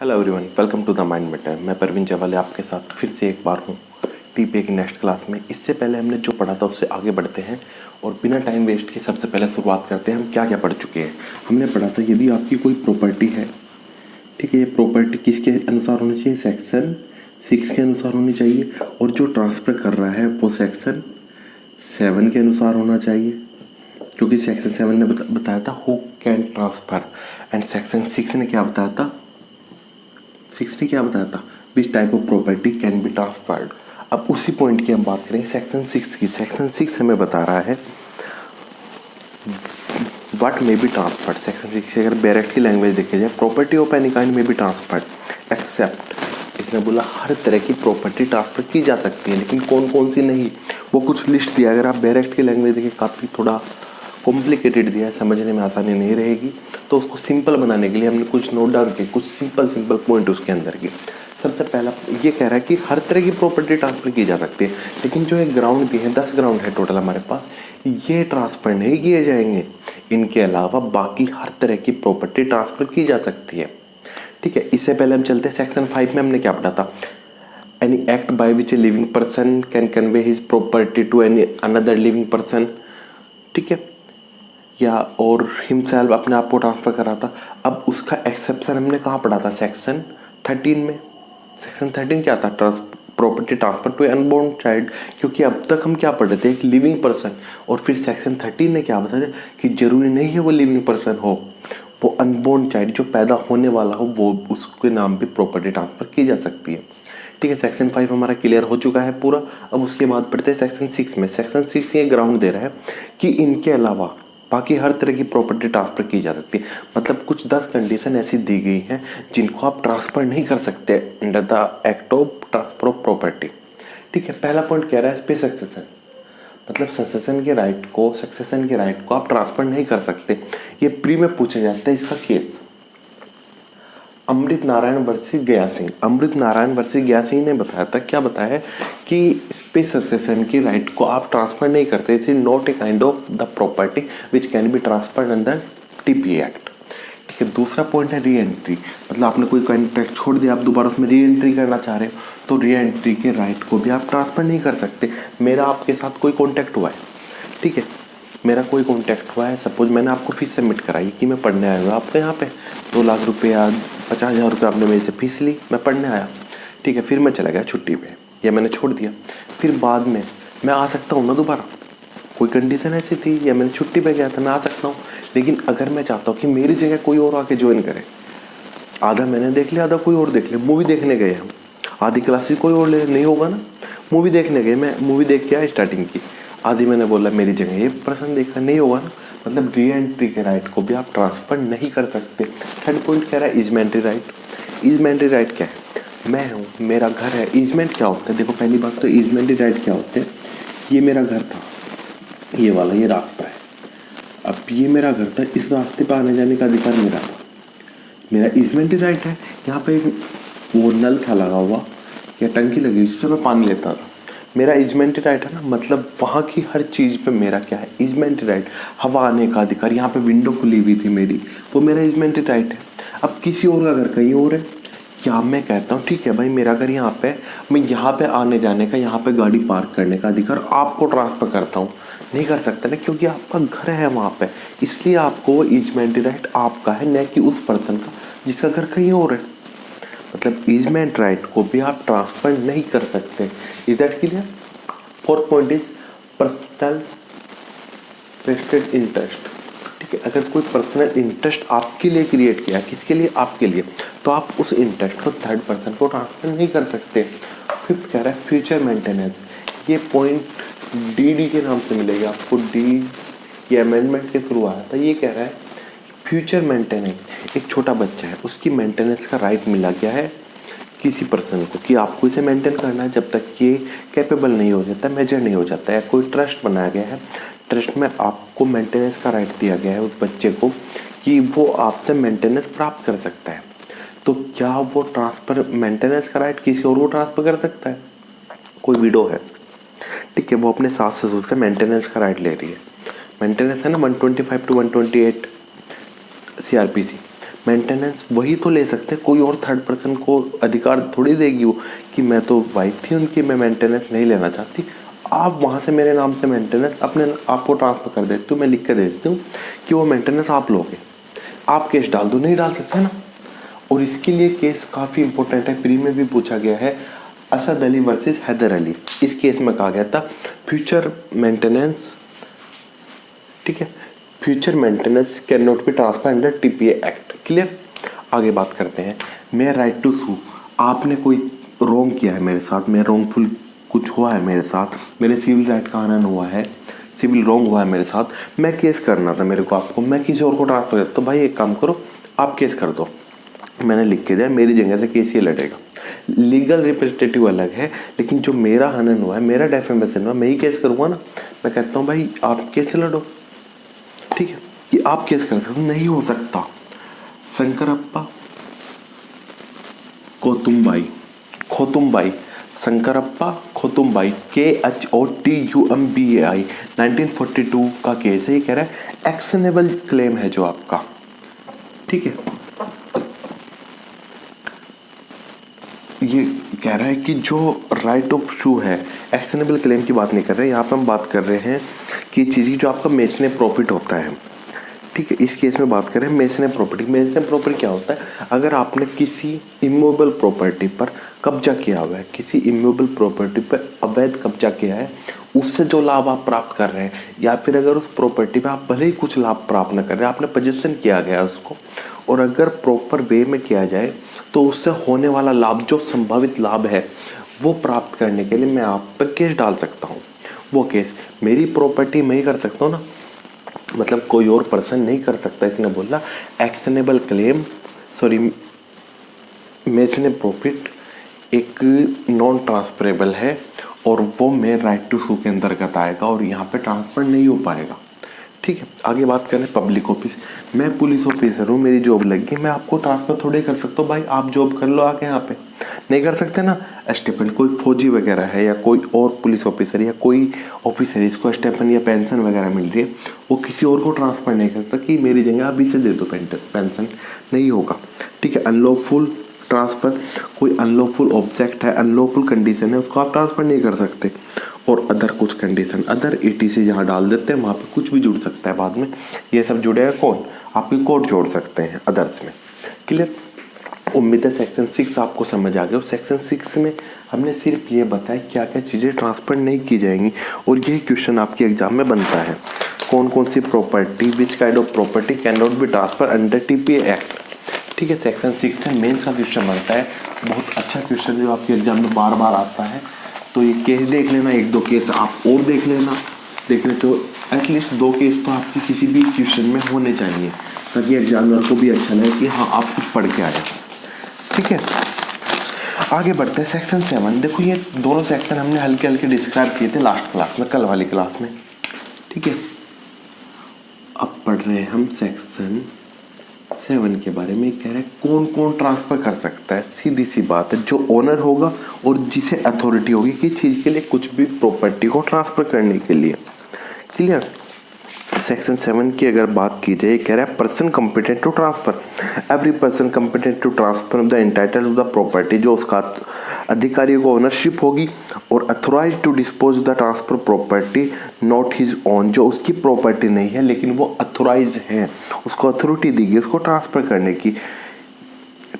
Hello everyone, welcome to the mind matter. मैं परवीन जवाले आपके साथ फिर से एक बार हूँ टीपीए की नेक्स्ट क्लास में। इससे पहले हमने जो पढ़ा था उससे आगे बढ़ते हैं और बिना टाइम वेस्ट के सबसे पहले शुरुआत करते हैं। हम क्या क्या पढ़ चुके हैं। हमने पढ़ा था यदि आपकी कोई प्रॉपर्टी है, ठीक है, ये प्रॉपर्टी किसके अनुसार होनी चाहिए, सेक्शन 6 के अनुसार होनी चाहिए, और जो ट्रांसफ़र कर रहा है वो सेक्शन 7 के अनुसार होना चाहिए, क्योंकि सेक्शन 7 ने बताया था who can transfer, and section 6 ने क्या बताया था, 6 ने क्या बताया था, which type of property can be transferred. अब उसी पॉइंट की हम बात करें सेक्शन 6 की। सेक्शन 6 हमें बता रहा है what may be transferred. Section 6 की अगर बैरेक्ट की लैंग्वेज देखी जाए, property of any kind may be transferred except, इसने बोला हर तरह की प्रॉपर्टी ट्रांसफर की जा सकती है, लेकिन कौन कौन सी नहीं, वो कुछ लिस्ट दिया। अगर आप बैरेक्ट की लैंग्वेज देखें, काफ़ी थोड़ा कॉम्प्लिकेटेड दिया है, समझने में आसानी नहीं रहेगी, तो उसको सिंपल बनाने के लिए हमने कुछ नोट डाउन किए, कुछ सिंपल पॉइंट उसके अंदर की। सबसे पहला ये कह रहा है कि हर तरह की प्रॉपर्टी ट्रांसफर की जा सकती है, लेकिन जो एक ग्राउंड दिए हैं, 10 ग्राउंड है टोटल हमारे पास, ये ट्रांसफर नहीं किए जाएंगे। इनके अलावा बाकी हर तरह की प्रॉपर्टी ट्रांसफर की जा सकती है, ठीक है। इससे पहले हम चलते हैं सेक्शन 5 में। हमने क्या पढ़ा था, any act by which a living person can convey his property to any another living person, ठीक है, या और हिमसेल्फ अपने आप को ट्रांसफ़र करा था। अब उसका एक्सेप्शन हमने कहाँ पढ़ा था, सेक्शन 13 में। सेक्शन 13 क्या था, property transfer to unborn child, क्योंकि अब तक हम क्या पढ़ रहे थे, एक लिविंग पर्सन, और फिर सेक्शन 13 ने क्या बताया कि जरूरी नहीं है वो लिविंग पर्सन हो, वो अनबोर्न चाइल्ड जो पैदा होने वाला हो, वो उसके नाम पे प्रॉपर्टी ट्रांसफर की जा सकती है, ठीक है। सेक्शन 5 हमारा क्लियर हो चुका है पूरा। अब उसके बाद पढ़ते हैं सेक्शन 6 में। सेक्शन 6 ये ग्राउंड दे रहा है कि इनके अलावा बाकी हर तरह की प्रॉपर्टी ट्रांसफ़र की जा सकती है। मतलब कुछ 10 कंडीशन ऐसी दी गई हैं जिनको आप ट्रांसफ़र नहीं कर सकते under the act of transfer of property, ठीक है। पहला पॉइंट कह रहा है स्पे सक्सेशन, मतलब सक्सेशन के राइट को आप ट्रांसफ़र नहीं कर सकते। ये प्री में पूछा जाता है। इसका केस अमृत नारायण वर्सेस गया सिंह। अमृत नारायण वर्सेस गया सिंह ने बताया था, क्या बताया है कि स्पेस सक्सेशन की राइट को आप ट्रांसफर नहीं करते थे, not a kind of the property which can be transferred under TPA act, ठीक है। दूसरा पॉइंट है री एंट्री, मतलब आपने कोई कॉन्ट्रैक्ट छोड़ दिया, आप दोबारा उसमें री एंट्री करना चाह रहे हो, तो री एंट्री के राइट को भी आप ट्रांसफर नहीं कर सकते। मेरा आपके साथ कोई कॉन्टैक्ट हुआ है, ठीक है, मेरा कोई कॉन्टैक्ट हुआ है, सपोज मैंने आपको फीस सबमिट कराई कि मैं पढ़ने आया हूँ आपके यहाँ पे, 2 लाख रुपया 50,000 रुपये आपने मेरे से फीस ली, मैं पढ़ने आया, ठीक है। फिर मैं चला गया छुट्टी पे, या मैंने छोड़ दिया, फिर बाद में मैं आ सकता हूँ ना दोबारा, कोई कंडीशन ऐसी थी, या मैंने छुट्टी पे गया था, मैं आ सकता हूँ। लेकिन अगर मैं चाहता हूँ कि मेरी जगह कोई और आके ज्वाइन करे, आधा मैंने देख लिया, आधा कोई और देख लिया, मूवी देखने गए हम, आधी क्लासेस कोई और ले, नहीं होगा ना। मूवी देखने गए, मैं मूवी देख के आया स्टार्टिंग की, आधी मैंने बोला मेरी जगह ये पर्सन देखा, नहीं होगा ना। मतलब री एंट्री के राइट को भी आप ट्रांसफर नहीं कर सकते। थर्ड पॉइंट कह रहा है इजमेंट्री राइट। इजमेंट्री राइट क्या है, मैं हूँ, मेरा घर है। इजमेंट क्या होता है, देखो पहली बात तो इजमेंट्री राइट क्या होते हैं, ये मेरा घर था, ये वाला ये रास्ता है, अब ये मेरा घर था, इस रास्ते पर आने जाने का अधिकार मेरा था, मेरा इजमेंट्री राइट है। यहाँ पे वो नल था लगा हुआ या टंकी लगी हुई जिससे मैं पानी लेता था, मेरा इजमेंट्री राइट है ना। मतलब वहाँ की हर चीज़ पे मेरा क्या है, इजमेंट्री राइट। हवा आने का अधिकार, यहाँ पे विंडो खुली हुई थी मेरी, वो मेरा इजमेंट्री राइट है। अब किसी और का घर कहीं और है, क्या मैं कहता हूँ ठीक है भाई मेरा घर यहाँ पे, मैं यहाँ पे आने जाने का, यहाँ पे गाड़ी पार्क करने का अधिकार आपको ट्रांसफ़र करता हूँ, नहीं कर सकते ना, क्योंकि आपका घर है वहाँ पे, इसलिए आपको इजमेंट्री राइट आपका है, न कि उस पर्सन का जिसका घर कहीं और है। मतलब इजमेंट राइट को भी आप ट्रांसफर नहीं कर सकते। Is that clear. Fourth point is personal vested interest, ठीक है। अगर कोई पर्सनल इंटरेस्ट आपके लिए क्रिएट किया, किसके लिए, आपके लिए, तो आप उस इंटरेस्ट को थर्ड पर्सन को ट्रांसफर नहीं कर सकते। फिफ्थ कह रहा है फ्यूचर मेंटेनेंस। ये पॉइंट डीडी के नाम से मिलेगा आपको, डी ये अमेंडमेंट के थ्रू आया था। ये कह रहा है फ्यूचर मेंटेनेंस, एक छोटा बच्चा है, उसकी मेंटेनेंस का राइट मिला गया है किसी पर्सन को, कि आपको इसे मेंटेन करना है जब तक ये कैपेबल नहीं हो जाता, मेजर नहीं हो जाता है। कोई ट्रस्ट बनाया गया है, ट्रस्ट में आपको मेंटेनेंस का राइट दिया गया है उस बच्चे को, कि वो आपसे मेंटेनेंस प्राप्त कर सकता है। तो क्या वो ट्रांसफ़र मेंटेनेंस का राइट किसी और को ट्रांसफ़र कर सकता है। कोई विडो है, ठीक है, वो अपने सास ससुर से मेंटेनेंस का राइट ले रही है। मेंटेनेंस है ना 125 to 128 CRPC। मेंटेनेंस वही तो ले सकते हैं, कोई और थर्ड पर्सन को अधिकार थोड़ी देगी वो कि मैं तो वाइफ थी उनकी, मैं मेंटेनेंस नहीं लेना चाहती। आप वहाँ से मेरे नाम से मेंटेनेंस अपने आपको ट्रांसफ़र कर देती हूँ, मैं लिख के दे देती हूँ कि वो मेंटेनेंस आप लोगे। आप केस डाल दो, नहीं डाल सकते ना। और इसके लिए केस काफ़ी इंपॉर्टेंट है, प्री में भी पूछा गया है, असद अली वर्सेस हैदर अली। इस केस में कहा गया था फ्यूचर मेंटेनेंस, ठीक है, future maintenance can not be transfer under TPA act. Clear. आगे बात करते हैं। मैं राइट टू सू, आपने कोई रॉन्ग किया है मेरे साथ, मैं रॉन्गफुल कुछ हुआ है मेरे साथ, मेरे सिविल राइट का हनन हुआ है, सिविल रॉन्ग हुआ है मेरे साथ, मैं केस करना था मेरे को आपको, मैं किसी और को ट्रांसफर करता, तो भाई एक काम करो आप केस कर दो। मैंने लिख के दिया मेरी जगह से केस ये लड़ेगा। लीगल रिप्रेजेंटेटिव अलग है, लेकिन जो मेरा हनन हुआ है, मेरा डेफेमेशन हुआ, मैं ही केस करूँगा ना। मैं कहता हूँ भाई आप केस लड़ो, ठीक है, कि आप केस कर सकते हो, नहीं हो सकता। शंकरप्पा खोतुम्बाई शंकरप्पा खोतुम्बाई KHOTUMBAI 1942 का केस है। ये कह रहा है एक्शनेबल क्लेम है जो आपका, ठीक है। ये कह रहा है कि जो राइट ऑफ शू है, एक्शनेबल क्लेम की बात नहीं कर रहे हैं यहाँ पे, हम बात कर रहे हैं कि चीज़ की जो आपका मेसने प्रॉफिट होता है, ठीक है। इस केस में बात करें मेसने प्रॉपर्टी। मेसने प्रॉपर्टी क्या होता है? अगर आपने किसी इमूवेबल प्रॉपर्टी पर कब्जा किया हुआ है, किसी इमूवेबल प्रॉपर्टी पर अवैध कब्जा किया है, उससे जो लाभ आप प्राप्त कर रहे हैं, या फिर अगर उस प्रॉपर्टी पे आप भले ही कुछ लाभ प्राप्त न कर रहे हैं, आपने पोजीशन किया गया है उसको, और अगर प्रॉपर वे में किया जाए तो उससे होने वाला लाभ, जो संभावित लाभ है, वो प्राप्त करने के लिए मैं आप पर केस डाल सकता हूँ। वो केस मेरी प्रॉपर्टी मैं ही कर सकता हूँ ना, मतलब कोई और पर्सन नहीं कर सकता। इसने बोला एक्शनेबल क्लेम, सॉरी मेसने प्रॉफिट एक नॉन ट्रांसफरेबल है, और वो मैं राइट टू सू के अंतर्गत आएगा, और यहाँ पे ट्रांसफर नहीं हो पाएगा, ठीक है। आगे बात करें पब्लिक ऑफिस। मैं पुलिस ऑफिसर हूँ, मेरी जॉब लगी, मैं आपको ट्रांसफर थोड़ी कर सकता हूँ, भाई आप जॉब कर लो आके, यहाँ पे नहीं कर सकते ना। स्टेपन कोई फौजी वगैरह है या कोई और पुलिस ऑफिसर या कोई ऑफिसर, इसको स्टेपन या पेंशन वगैरह मिल रही है, वो किसी और को ट्रांसफर नहीं कर सकता कि मेरी जगह आप इसे दे दो पेंशन, नहीं होगा, ठीक है। अनलॉफुल ट्रांसफर, कोई अनलॉफुल ऑब्जेक्ट है, अनलॉफुल कंडीशन है, उसको आप ट्रांसफर नहीं कर सकते। और अदर कुछ कंडीशन, अदर ETC जहाँ डाल देते हैं वहाँ पे कुछ भी जुड़ सकता है बाद में, ये सब जुड़ेगा कौन, आपकी कोर्ट जोड़ सकते हैं अदर्स में। क्लियर। उम्मीद है सेक्शन 6 आपको समझ आ गया। और सेक्शन 6 में हमने सिर्फ ये बताया क्या क्या चीज़ें ट्रांसफर नहीं की जाएंगी, और यही क्वेश्चन आपके एग्जाम में बनता है, कौन कौन सी property, which kind of property can not be transfer under TPA act, ठीक है। सेक्शन 6 से मेंस का क्वेश्चन बनता है, बहुत अच्छा क्वेश्चन जो आपके एग्जाम में बार बार आता है। तो ये केस देख लेना, एक दो केस आप और देख लेना, तो एटलीस्ट 2 केस तो आपकी किसी भी क्वेश्चन में होने चाहिए, ताकि एग्जामिनर को भी अच्छा लगे कि हाँ आप कुछ पढ़ के आए, ठीक है। आगे बढ़ते हैं सेक्शन 7। देखो ये दोनों सेक्शन हमने हल्के हल्के डिस्क्राइब किए थे लास्ट क्लास में, कल वाली क्लास में, ठीक है। अब पढ़ रहे हैं हम सेक्शन 7 के बारे में। कह रहे हैं कौन कौन ट्रांसफर कर सकता है। सीधी सी बात है, जो ओनर होगा और जिसे अथॉरिटी होगी किस चीज़ के लिए, कुछ भी प्रॉपर्टी को ट्रांसफर करने के लिए। क्लियर। सेक्शन 7 की अगर बात की जाए, कह रहा है person competent to transfer, every person competent to transfer the entitle to the property, जो उसका अधिकारी को ओनरशिप होगी, और authorise to dispose the transfer property not his own, जो उसकी प्रॉपर्टी नहीं है लेकिन वो अथोराइज है, उसको अथॉरिटी दी गई उसको ट्रांसफर करने की,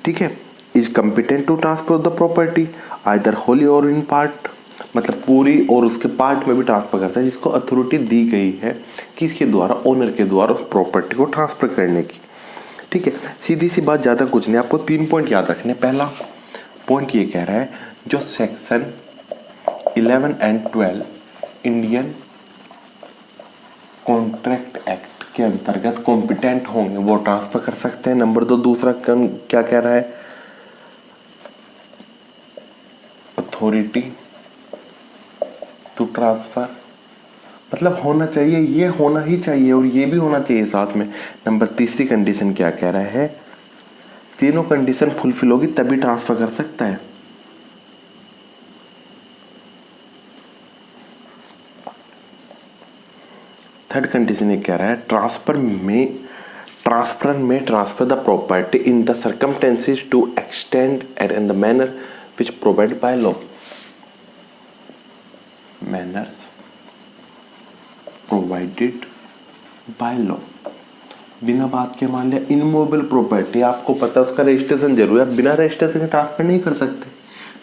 ठीक है। Is competent to transfer the property either wholly or in part, मतलब पूरी और उसके पार्ट में भी ट्रांसफर करता है, जिसको अथॉरिटी दी गई है किसके द्वारा, ओनर के द्वारा, उस प्रॉपर्टी को ट्रांसफर करने की, ठीक है। सीधी सी बात, ज़्यादा कुछ नहीं, आपको 3 पॉइंट याद रखने। पहला पॉइंट ये कह रहा है जो section 11 and 12 Indian contract act के अंतर्गत कॉम्पिटेंट होंगे वो ट्रांसफर कर सकते हैं। नंबर 2, दूसरा क्या कह रहा है, अथॉरिटी टू ट्रांसफर, मतलब होना चाहिए, ये होना ही चाहिए और ये भी होना चाहिए साथ में। नंबर तीसरी कंडीशन क्या कह रहा है, तीनों कंडीशन फुलफिल होगी तभी ट्रांसफर कर सकता है। थर्ड कंडीशन ये कह रहा है ट्रांसफर में transfer the property in the circumstances to extend and in the manner which provide by law, manner provided by law. बिना बात के मान लिया इनमूवेबल प्रॉपर्टी, आपको पता है उसका रजिस्ट्रेशन जरूरी है, बिना रजिस्ट्रेशन के ट्रांसफर नहीं कर सकते।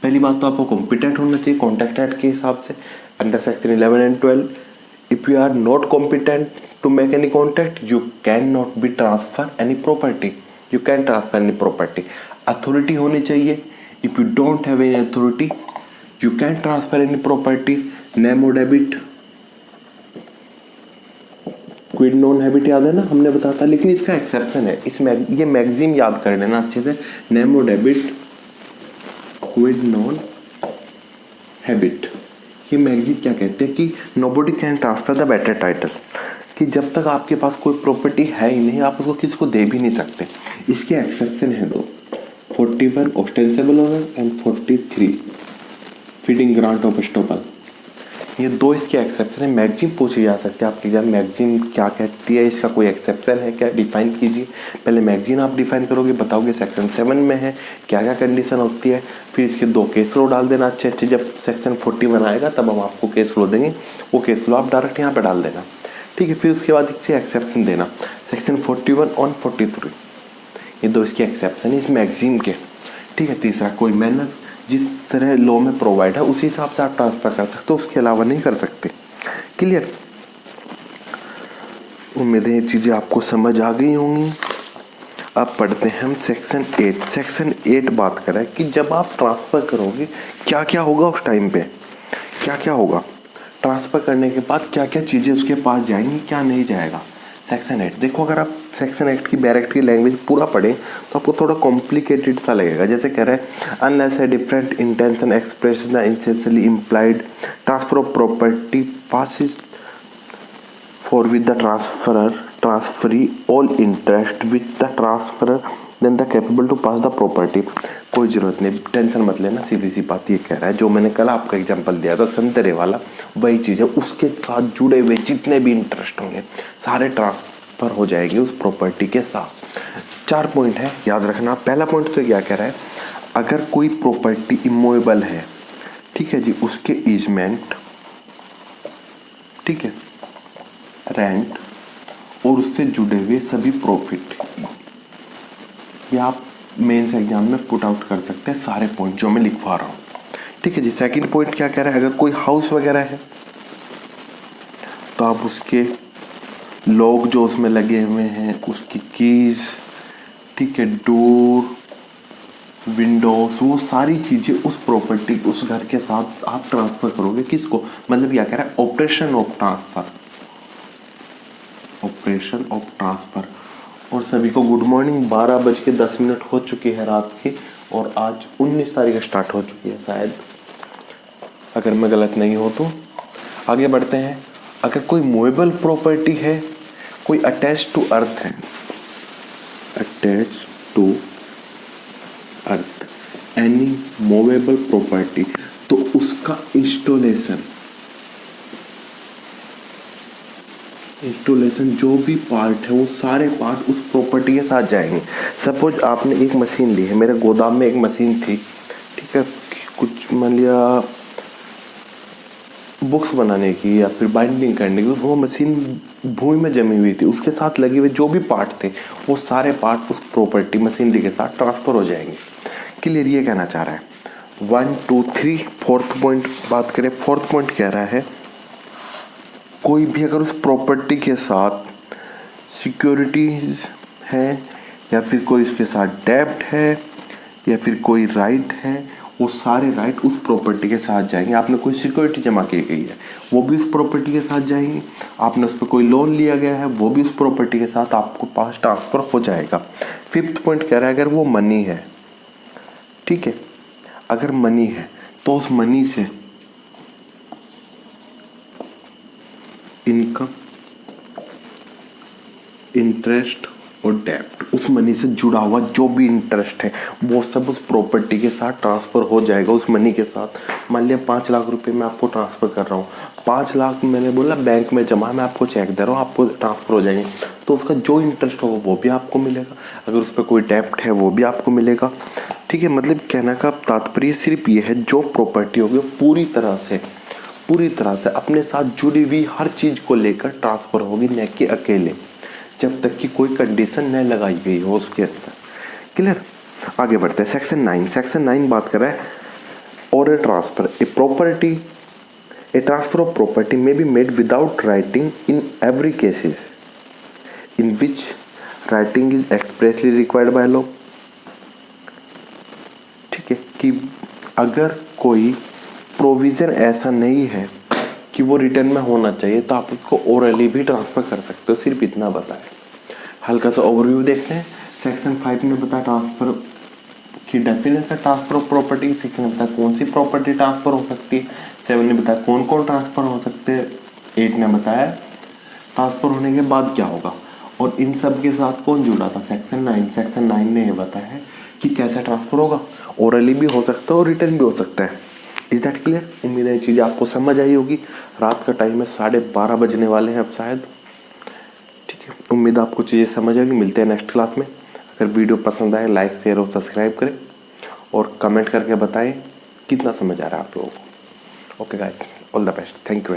पहली बात तो आपको कॉम्पिटेंट होना चाहिए कॉन्ट्रैक्ट एक्ट के हिसाब से under section 11 and 12। If you are not competent to make any contract you can not be transfer any property, you can transfer any property. Authority होनी चाहिए, if you don't have any authority you can transfer any property. नेम और डेबिट, क्विड नॉन हैबिट याद है ना, हमने बताया था, लेकिन इसका एक्सेप्शन है, ये मैगजीम याद कर लेना अच्छे से। नेम और डेबिट, क्विड नॉन हैबिट, ये मैगजीम क्या कहते हैं कि nobody can transfer the better title, कि जब तक आपके पास कोई प्रॉपर्टी है ही नहीं आप उसको किसी को दे भी नहीं सकते। इसके एक्सेप्शन है दो, 41 ostensible owner and 43 feeding grant of estoppel, ये दो इसके एक्सेप्शन है। मैगजीम पूछी जा सकती है आपके एग्जाम, मैगजीम क्या कहती है, इसका कोई एक्सेप्शन है क्या, डिफाइन कीजिए। पहले मैगजीम आप डिफाइन करोगे, बताओगे सेक्शन 7 में है क्या क्या कंडीशन होती है, फिर इसके दो केस लो डाल देना अच्छे अच्छे। जब सेक्शन 41 आएगा तब हम आपको केस लो देंगे, वो केस लो आप डायरेक्ट यहाँ पर डाल देना, ठीक है। फिर उसके बाद इससे एक्सेप्शन देना, सेक्शन 41 और 43, ये दो इसके एक्सेप्शन है इस मैगजीम के, ठीक है। तीसरा, कोई मैनर जिस तरह लॉ में प्रोवाइड है उसी हिसाब से आप ट्रांसफर कर सकते हो, उसके अलावा नहीं कर सकते। क्लियर? उम्मीद है ये चीज़ें आपको समझ आ गई होंगी। अब पढ़ते हैं हम सेक्शन 8। सेक्शन 8 बात कर रहा है कि जब आप ट्रांसफ़र करोगे क्या क्या होगा, उस टाइम पे क्या क्या होगा, ट्रांसफ़र करने के बाद क्या क्या चीज़ें उसके पास जाएंगी, क्या नहीं जाएगा। सेक्शन 8 देखो, अगर आप सेक्शन 8 की बैरेक्ट की लैंग्वेज पूरा पढ़ें तो आपको थोड़ा कॉम्प्लिकेटेड सा लगेगा। जैसे कह रहा है unless a different intention express the essentially implied transfer of property passes for with the transferee all interest with the transferor then the capable to pass the property. कोई ज़रूरत नहीं, टेंशन मत लेना, सीधी सी बात ये कह रहा है। जो मैंने कल आपका एग्जांपल दिया था संतरे वाला, वही चीज़ है, उसके साथ जुड़े हुए जितने भी इंटरेस्ट होंगे सारे ट्रांसफ़र हो जाएंगे उस प्रॉपर्टी के साथ। 4 पॉइंट है, याद रखना। पहला पॉइंट तो क्या कह रहा है, अगर कोई प्रॉपर्टी इमूवेबल है, ठीक है जी, उसके ईजमेंट, ठीक है, रेंट और उससे जुड़े हुए सभी प्रॉफिट, ये आप मेंस एग्जाम में पुट आउट कर सकते हैं सारे पॉइंट जो मैं लिखवा रहा हूँ, ठीक है जी। सेकंड पॉइंट क्या कह रहा है, अगर कोई हाउस वगैरह है तो आप उसके लॉक जो उसमें लगे हुए हैं, उसकी कीज, ठीक है, डोर, विंडोज, वो सारी चीज़ें उस प्रॉपर्टी, उस घर के साथ आप ट्रांसफ़र करोगे। किसको, मतलब क्या कह रहा है, operation of transfer, operation of transfer. और सभी को गुड मॉर्निंग। 12:10 हो चुकी है रात की, और आज 19 तारीख स्टार्ट हो चुकी है शायद, अगर मैं गलत नहीं हो तो। आगे बढ़ते हैं। अगर कोई मूवेबल प्रॉपर्टी है, कोई अटैच टू अर्थ है, attach to earth, any movable property, तो उसका इंस्टॉलेशन जो भी पार्ट है वो सारे पार्ट उस प्रॉपर्टी के साथ जाएंगे। सपोज आपने एक मशीन ली है, मेरे गोदाम में एक मशीन थी, ठीक है, कुछ मान लिया बुक्स बनाने की या फिर बाइंडिंग करने की, वो मशीन भूमि में जमी हुई थी, उसके साथ लगे हुए जो भी पार्ट थे वो सारे पार्ट उस प्रॉपर्टी मशीनरी के साथ ट्रांसफ़र हो जाएंगे। क्लियर? ये कहना चाह रहा है। 1 2 3 फोर्थ पॉइंट बात करें। फोर्थ पॉइंट कह रहा है कोई भी अगर उस प्रॉपर्टी के साथ सिक्योरिटीज है या फिर कोई उसके साथ डेब्ट है या फिर कोई राइट है, वो सारे राइट उस प्रॉपर्टी के साथ जाएंगे। आपने कोई सिक्योरिटी जमा की गई है वो भी उस प्रॉपर्टी के साथ जाएंगी, आपने उस पर कोई लोन लिया गया है वो भी उस प्रॉपर्टी के साथ आपको पास ट्रांसफ़र हो जाएगा। फिफ्थ पॉइंट कह रहा है अगर वो मनी है, ठीक है, अगर मनी है तो उस मनी से इनकम, इंटरेस्ट और डेप्ट, उस मनी से जुड़ा हुआ जो भी इंटरेस्ट है वो सब उस प्रॉपर्टी के साथ ट्रांसफ़र हो जाएगा। उस मनी के साथ मान लिया 5 लाख रुपए मैं आपको ट्रांसफ़र कर रहा हूँ, 5 लाख मैंने बोला बैंक में जमा, मैं आपको चेक दे रहा हूँ, आपको ट्रांसफ़र हो जाएंगे, तो उसका जो इंटरेस्ट होगा वो भी आपको मिलेगा। अगर उस पर कोई डेप्ट है वो भी आपको मिलेगा। ठीक है, मतलब कहने का तात्पर्य सिर्फ ये है, जो प्रॉपर्टी होगी पूरी तरह से अपने साथ जुड़ी हुई हर चीज़ को लेकर ट्रांसफ़र होगी, न कि अकेले, जब तक कि कोई कंडीशन न लगाई गई हो उसके अंदर। क्लियर? आगे बढ़ते हैं। सेक्शन 9 बात कर रहा है order transfer. A transfer of property may be made without writing in every cases in which writing is expressly required by law. ठीक है, कि अगर कोई प्रोविज़न ऐसा नहीं है कि वो रिटर्न में होना चाहिए तो आप उसको ओरली भी ट्रांसफ़र कर सकते हो। सिर्फ इतना बताएं। हल्का सा ओवरव्यू देखते हैं। सेक्शन 5 में बताया ट्रांसफ़र की डेफिनेशन, ट्रांसफ़र ऑफ प्रॉपर्टी। 6 ने बताया कौन सी प्रॉपर्टी ट्रांसफ़र हो सकती है। 7 ने बताया कौन कौन ट्रांसफ़र हो सकते हैं। 8 ने बताया ट्रांसफ़र होने के बाद क्या होगा, और इन सब के साथ कौन जुड़ा था, सेक्शन 9 ने ये बताया है कि कैसे ट्रांसफ़र होगा। ओरली भी हो सकता है और रिटर्न भी हो सकता है। Is that clear? उम्मीद है ये चीज़ें आपको समझ आई होगी। रात का टाइम है, 12:30 बजने वाले हैं अब शायद। ठीक है, उम्मीद आपको चीज़ें समझ आएगी। मिलते हैं नेक्स्ट क्लास में। अगर वीडियो पसंद आए लाइक शेयर और सब्सक्राइब करें और कमेंट करके बताएं कितना समझ आ रहा है आप लोगों को। Okay guys, all the best, thank you.